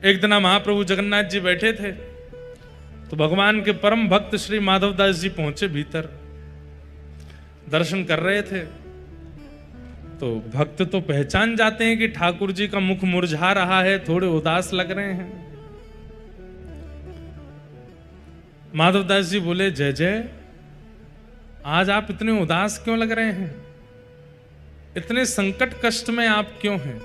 एक दिन महाप्रभु जगन्नाथ जी बैठे थे तो भगवान के परम भक्त श्री माधवदास जी पहुंचे भीतर, दर्शन कर रहे थे। तो भक्त तो पहचान जाते हैं कि ठाकुर जी का मुख मुरझा रहा है, थोड़े उदास लग रहे हैं। माधवदास जी बोले, जय जय, आज आप इतने उदास क्यों लग रहे हैं? इतने संकट कष्ट में आप क्यों हैं?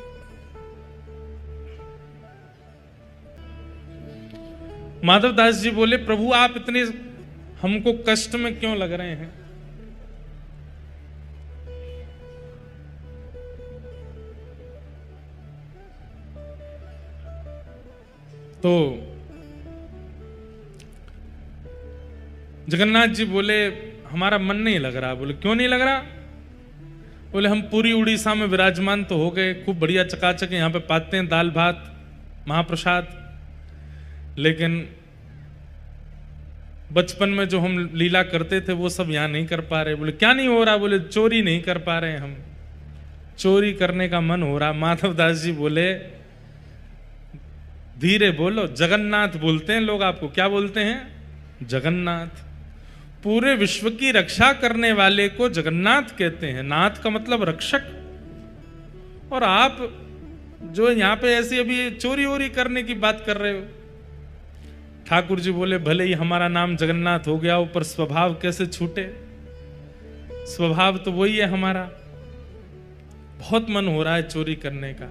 माधवदास जी बोले, प्रभु आप इतने हमको कष्ट में क्यों लग रहे हैं? तो जगन्नाथ जी बोले, हमारा मन नहीं लग रहा। बोले, क्यों नहीं लग रहा? बोले, हम पूरी उड़ीसा में विराजमान तो हो गए, खूब बढ़िया चकाचक यहाँ पे पाते हैं दाल भात महाप्रसाद, लेकिन बचपन में जो हम लीला करते थे वो सब यहाँ नहीं कर पा रहे। बोले, क्या नहीं हो रहा? बोले, चोरी नहीं कर पा रहे हम, चोरी करने का मन हो रहा। माधवदास जी बोले, धीरे बोलो, जगन्नाथ बोलते हैं लोग आपको। क्या बोलते हैं? जगन्नाथ। पूरे विश्व की रक्षा करने वाले को जगन्नाथ कहते हैं। नाथ का मतलब रक्षक। और आप जो यहाँ पे ऐसी अभी चोरी वोरी करने की बात कर रहे हो। ठाकुर जी बोले, भले ही हमारा नाम जगन्नाथ हो गया, ऊपर स्वभाव कैसे छूटे? स्वभाव तो वही है हमारा। बहुत मन हो रहा है चोरी करने का।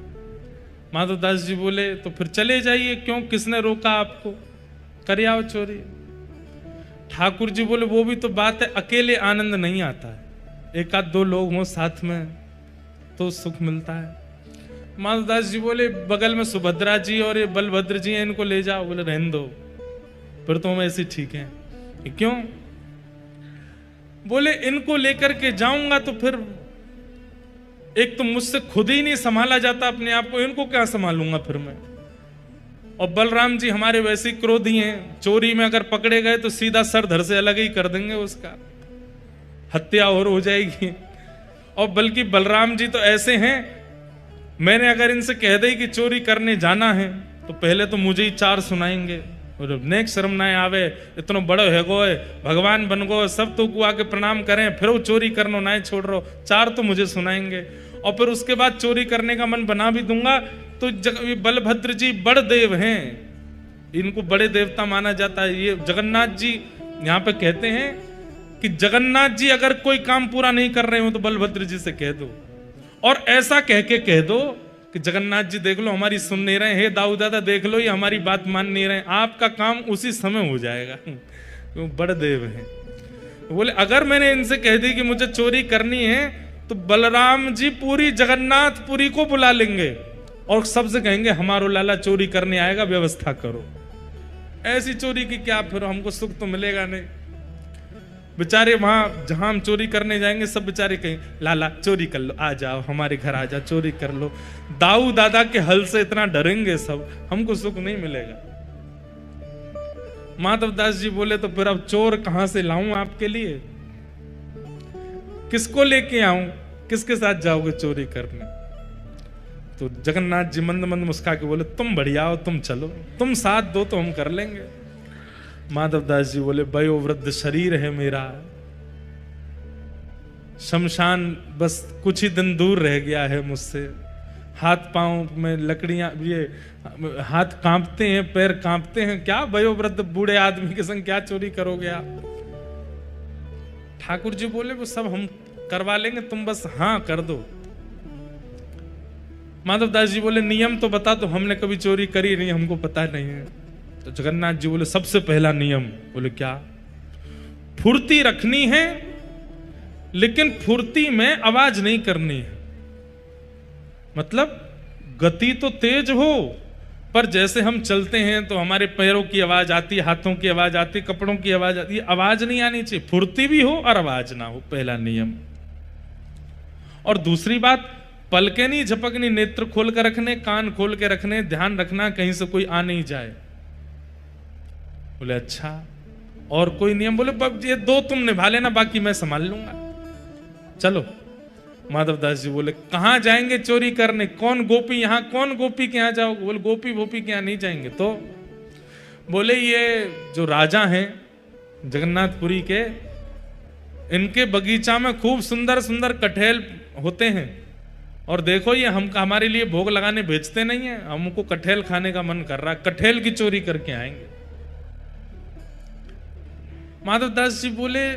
माधवदास जी बोले, तो फिर चले जाइए, क्यों, किसने रोका आपको? कर आओ चोरी। ठाकुर जी बोले, वो भी तो बात है, अकेले आनंद नहीं आता है, एक आध दो लोग हों साथ में तो सुख मिलता है। माधवदास जी बोले, बगल में सुभद्रा जी और ये बलभद्र जी हैं, इनको ले जाओ। बोले, रहने दो, फिर तो हम ऐसे ठीक हैं। क्यों? बोले, इनको लेकर के जाऊंगा तो फिर एक तो मुझसे खुद ही नहीं संभाला जाता अपने आप को, इनको क्या संभालूंगा फिर मैं? और बलराम जी हमारे वैसे क्रोधी हैं, चोरी में अगर पकड़े गए तो सीधा सर धड़ से अलग ही कर देंगे, उसका हत्या और हो जाएगी। और बल्कि बलराम जी तो ऐसे हैं, मैंने अगर इनसे कह दी कि चोरी करने जाना है तो पहले तो मुझे ही चार सुनाएंगे, और नेक शर्म ना आवे, इतना बड़ो है गोए, भगवान बन गो, सब तो को आके प्रणाम करें, फिर वो चोरी करना ना छोड़ रहा, चार तो मुझे सुनाएंगे। और फिर उसके बाद चोरी करने का मन बना भी दूंगा तो बलभद्र जी बड़ देव हैं, इनको बड़े देवता माना जाता है। ये जगन्नाथ जी यहाँ पे कहते हैं कि जगन्नाथ जी अगर कोई काम पूरा नहीं कर रहे हो तो बलभद्र जी से कह दो, और ऐसा कह के कह दो कि जगन्नाथ जी देख लो हमारी सुन नहीं रहे, हे दाऊ दादा देख लो ये हमारी बात मान नहीं रहे, आपका काम उसी समय हो जाएगा। वो बड़ देव हैं। बोले, अगर मैंने इनसे कह दी कि मुझे चोरी करनी है तो बलराम जी पूरी जगन्नाथपुरी को बुला लेंगे और सबसे कहेंगे हमारो लाला चोरी करने आएगा, व्यवस्था करो। ऐसी चोरी की क्या, फिर हमको सुख तो मिलेगा नहीं। बेचारे वहां जहां हम चोरी करने जाएंगे सब बेचारे कहेंगे, लाला चोरी कर लो, आ जाओ हमारे घर आ जाओ, चोरी कर लो। दाऊ दादा के हल से इतना डरेंगे सब, हमको सुख नहीं मिलेगा। माधवदास जी बोले, तो फिर अब चोर कहां से लाऊं आपके लिए? किसको लेके आऊं? किसके साथ जाओगे चोरी करने? तो जगन्नाथ जी मंद मंद मुस्का के बोले, तुम बढ़िया हो, तुम चलो, तुम साथ दो तो हम कर लेंगे। माधवदास जी बोले, वयोवृद्ध शरीर है मेरा, शमशान बस कुछ ही दिन दूर रह गया है मुझसे, हाथ पांव में लकड़ियां, ये हाथ कांपते हैं, पैर कांपते हैं, क्या वयोवृद्ध बूढ़े आदमी के संग क्या चोरी करोगे आप? ठाकुर जी बोले, वो सब हम करवा लेंगे, तुम बस हाँ कर दो। माधवदास जी बोले, नियम तो बता दो, हमने कभी चोरी करी नहीं, हमको पता नहीं है। तो जगन्नाथ जी बोले, सबसे पहला नियम। बोले, क्या? फुर्ती रखनी है, लेकिन फुर्ती में आवाज नहीं करनी है। मतलब गति तो तेज हो, पर जैसे हम चलते हैं तो हमारे पैरों की आवाज आती है, हाथों की आवाज आती है, कपड़ों की आवाज आती है, आवाज नहीं आनी चाहिए। फुर्ती भी हो और आवाज ना हो, पहला नियम। और दूसरी बात, पलके नहीं झपकनी, नेत्र खोल कर रखने, कान खोल के रखने, ध्यान रखना कहीं से कोई आ नहीं जाए। बोले, अच्छा, और कोई नियम? बोले, ये दो तुम निभा लेना, बाकी मैं संभाल लूंगा। चलो। माधवदास जी बोले कहां जाएंगे चोरी करने, कौन गोपी यहाँ, कौन गोपी के यहाँ जाओगे? बोले गोपी वोपी के यहाँ नहीं जाएंगे। तो बोले ये जो राजा हैं जगन्नाथपुरी के, इनके बगीचा में खूब सुंदर सुंदर कटहल होते हैं, और देखो ये हमारे लिए भोग लगाने भेजते नहीं है, हमको कटहल खाने का मन कर रहा है, कटहल की चोरी करके आएंगे। माधवदास जी बोले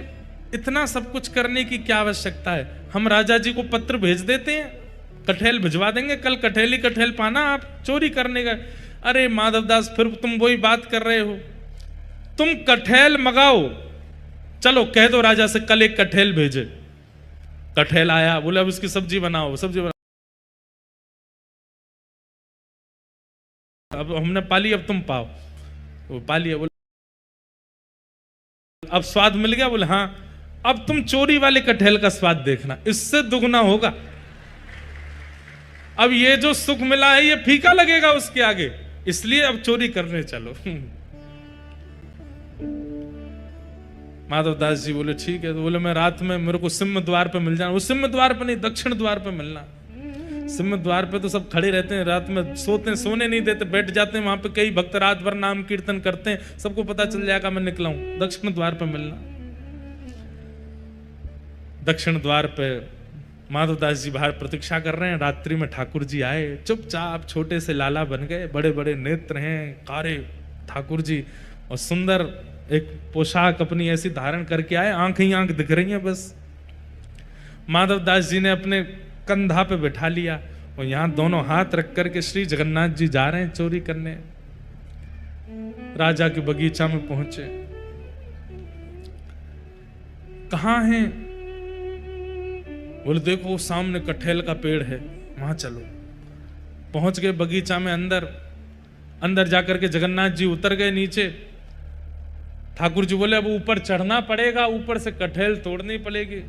इतना सब कुछ करने की क्या आवश्यकता है, हम राजा जी को पत्र भेज देते हैं, कटहल भिजवा देंगे, कल कटहल ही कटहल पाना, आप चोरी करने का। अरे माधवदास फिर तुम वही बात कर रहे हो, तुम कटहल मंगाओ, चलो कह दो राजा से कल एक कटहल भेजे। कटहल आया, बोले अब इसकी सब्जी बनाओ, सब्जी बनाओ, अब हमने पाली अब तुम पाओ, वो पाली। बोले अब स्वाद मिल गया? बोले हाँ, अब तुम चोरी वाले कटहल का स्वाद देखना, इससे दुगना होगा। अब ये जो सुख मिला है ये फीका लगेगा उसके आगे, इसलिए अब चोरी करने चलो। माधवदास जी बोले ठीक है। तो बोले मैं रात में मेरे को सिंह द्वार पे मिल जाना। वो सिंह द्वार पे नहीं, दक्षिण द्वार पे मिलना। सिंह द्वार पे तो सब खड़े रहते हैं, रात में सोने नहीं देते, बैठ जाते हैं वहां पे, कई भक्त रात भर नाम कीर्तन करते हैं, सबको पता चल जाएगा मैं निकला हूं। दक्षिण द्वार पे मिलना। दक्षिण द्वार पे माधवदास जी बाहर प्रतीक्षा कर रहे हैं। रात्रि में ठाकुर जी आए, चुपचाप छोटे से लाला बन गए, बड़े बड़े नेत्र हैं, कारे ठाकुर जी, और सुंदर एक पोशाक अपनी ऐसी धारण करके आए, आंख ही आंख दिख रही है बस। माधवदास जी ने अपने कंधा पे बैठा लिया, और यहां दोनों हाथ रख करके श्री जगन्नाथ जी जा रहे हैं चोरी करने। राजा के बगीचा में पहुंचे, कहां हैं? बोले देखो वो सामने कटहल का पेड़ है, वहां चलो। पहुंच गए बगीचा में, अंदर जाकर के जगन्नाथ जी उतर गए नीचे। ठाकुर जी बोले अब ऊपर चढ़ना पड़ेगा, ऊपर से कटहल तोड़नी पड़ेगी।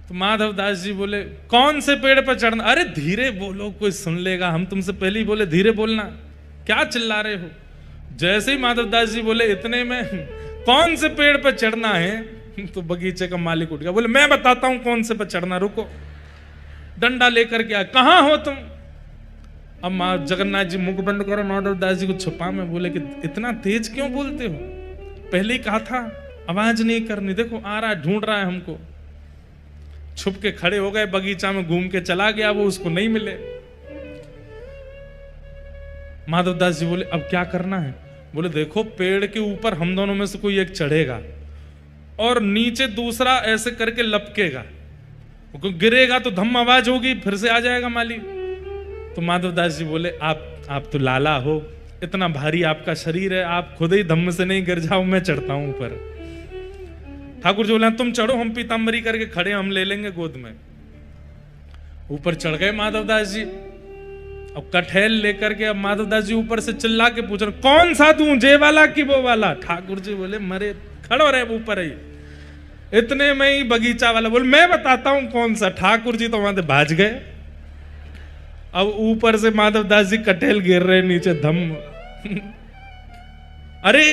तो माधवदास जी बोले कौन से पेड़ पर चढ़ना? अरे धीरे बोलो, कोई सुन लेगा, हम तुमसे पहले ही बोले धीरे बोलना, क्या चिल्ला रहे हो? जैसे ही माधवदास जी बोले इतने में कौन से पेड़ पर चढ़ना है, तो बगीचे का मालिक उठ गया, बोले मैं बताता हूं कौन से पर चढ़ना, रुको। डंडा लेकर के आया, कहां हो तुम? अब जगन्नाथ जी मुख बंद करो, माधवदास जी को छुपा में बोले कि इतना तेज क्यों बोलते हो, पहले ही कहा था आवाज नहीं करनी, देखो आ रहा है, ढूंढ रहा है हमको। छुप के खड़े हो गए, बगीचा में घूम के चला गया, वो उसको नहीं मिले। माधवदास जी बोले अब क्या करना है? बोले देखो पेड़ के ऊपर हम दोनों में से कोई एक चढ़ेगा, और नीचे दूसरा ऐसे करके लपकेगा, गिरेगा तो धम आवाज होगी, फिर से आ जाएगा माली। तो माधवदास जी बोले आप तो लाला हो, इतना भारी आपका शरीर है, आप खुद ही धम्म से नहीं गिर जाओ, मैं चढ़ता हूं ऊपर। ठाकुर जी बोले तुम चढ़ो, हम पीताम्बरी करके खड़े, हम ले लेंगे गोद में। ऊपर चढ़ गए माधवदास जी। अब कटहल लेकर के अब माधवदास जी ऊपर से चिल्ला के पूछ रहे कौन सा तू, जे वाला कि वो वाला? ठाकुर जी बोले मरे खड़ो रहे ऊपर ही। इतने में ही बगीचा वाला बोले मैं बताता हूं कौन सा। ठाकुर जी तो वहां से भाज गए। अब ऊपर से माधवदास जी कटहल गिर रहे नीचे, धम्म। अरे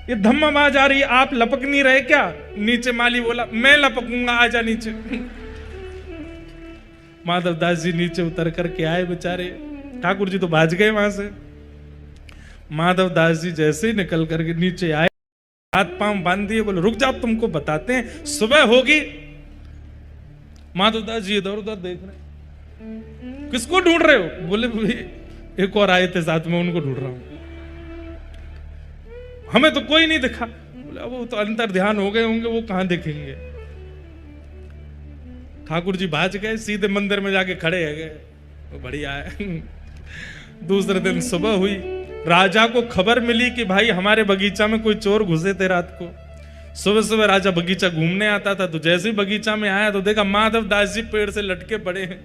ये धम्म आवाज आ रही है, आप लपक नहीं रहे क्या? नीचे माली बोला मैं लपकूंगा, आजा नीचे। माधवदास जी नीचे उतर करके आए बेचारे, ठाकुर जी तो भाज गए वहां से। माधवदास जी जैसे ही निकल करके नीचे आए, हाथ पांव बांध दिए, बोले रुक जाओ तुमको बताते हैं, सुबह होगी। माधवदास जी इधर उधर देख रहे, किसको ढूंढ रहे हो? बोले एक और आए थे साथ में, उनको ढूंढ रहा हूं, हमें तो कोई नहीं दिखा। बोले वो तो अंतर ध्यान हो गए होंगे, वो कहां दिखेंगे। ठाकुर जी भाज गए, सीधे मंदिर में जाके खड़े है गए, वो बढ़िया है। दूसरे दिन सुबह हुई, राजा को खबर मिली कि भाई हमारे बगीचा में कोई चोर घुसे थे रात को। सुबह सुबह राजा बगीचा घूमने आता था, तो जैसे ही बगीचा में आया तो देखा माधवदास जी पेड़ से लटके पड़े हैं।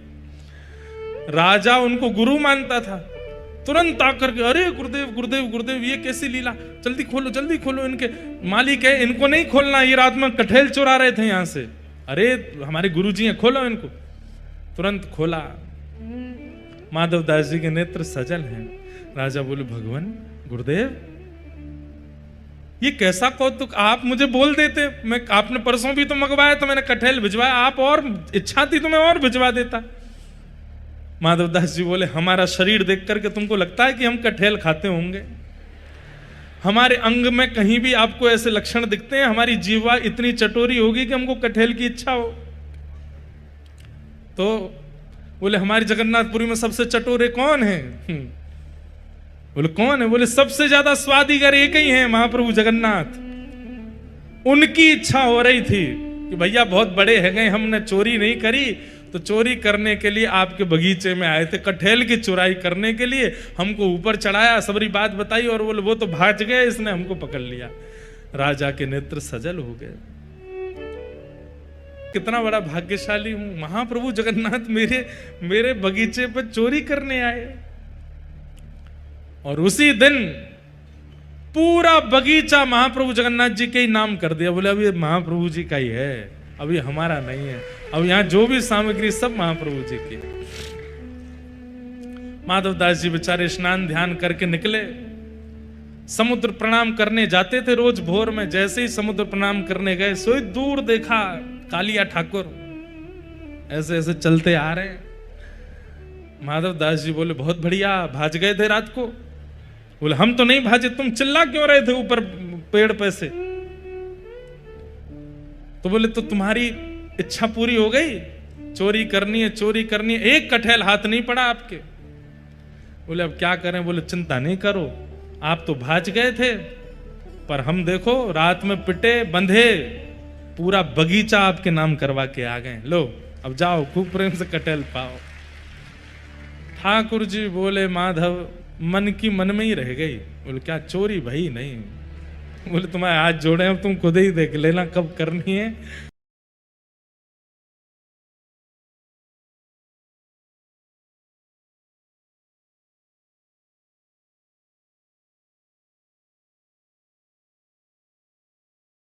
राजा उनको गुरु मानता था, तुरंत आकर के अरे गुरुदेव गुरुदेव गुरुदेव, ये कैसी लीला, जल्दी खोलो इनके। मालिक है, इनको नहीं खोलना, ये रात में कटहल चुरा रहे थे यहां से। अरे हमारे गुरु जी हैं, खोलो इनको। तुरंत खोला, माधवदास जी के नेत्र सजल हैं। राजा बोले भगवान गुरुदेव ये कैसा कौतुक, आप मुझे बोल देते, मैं आपने परसों भी तो मंगवाया तो मैंने कटहल भिजवाया, आप और इच्छा थी तो मैं और भिजवा देता। माधवदास जी बोले हमारा शरीर देख करके तुमको लगता है कि हम कटहल खाते होंगे? हमारे अंग में कहीं भी आपको ऐसे लक्षण दिखते हैं? हमारी जीवा इतनी चटोरी होगी कि हमको कटहल की इच्छा हो? तो बोले हमारी जगन्नाथपुरी में सबसे चटोरे कौन है? बोले कौन है? बोले सबसे ज्यादा स्वादिगर एक ही है, महाप्रभु जगन्नाथ। उनकी इच्छा हो रही थी कि भैया बहुत बड़े है गए, हमने चोरी नहीं करी, तो चोरी करने के लिए आपके बगीचे में आए थे, कटहल की चुराई करने के लिए हमको ऊपर चढ़ाया, सबरी बात बताई और बोले वो तो भाग गए, इसने हमको पकड़ लिया। राजा के नेत्र सजल हो गए, कितना बड़ा भाग्यशाली हूं, महाप्रभु जगन्नाथ मेरे बगीचे पर चोरी करने आए। और उसी दिन पूरा बगीचा महाप्रभु जगन्नाथ जी के ही नाम कर दिया। बोले अब ये महाप्रभु जी का ही है, अभी हमारा नहीं है, अब यहां जो भी सामग्री सब महाप्रभु जी की। माधवदास जी बेचारे स्नान ध्यान करके निकले, समुद्र प्रणाम करने जाते थे रोज भोर में। जैसे ही समुद्र प्रणाम करने गए, सोई दूर देखा कालिया ठाकुर ऐसे ऐसे चलते आ रहे हैं। माधवदास जी बोले बहुत बढ़िया, भाज गए थे रात को? बोले हम तो नहीं भाजे, तुम चिल्ला क्यों रहे थे ऊपर पेड़ पे से? तो बोले तो तुम्हारी इच्छा पूरी हो गई, चोरी करनी है, चोरी करनी है, एक कटहल हाथ नहीं पड़ा आपके। बोले अब क्या करें? बोले चिंता नहीं करो, आप तो भाज गए थे, पर हम देखो रात में पिटे बंधे पूरा बगीचा आपके नाम करवा के आ गए, लो अब जाओ खूब प्रेम से कटहल पाओ। ठाकुर जी बोले माधव मन की मन में ही रह गई। बोले क्या चोरी? भाई नहीं। बोले तुम्हारे हाथ जोड़े, अब तुम खुद ही देख लेना कब करनी है।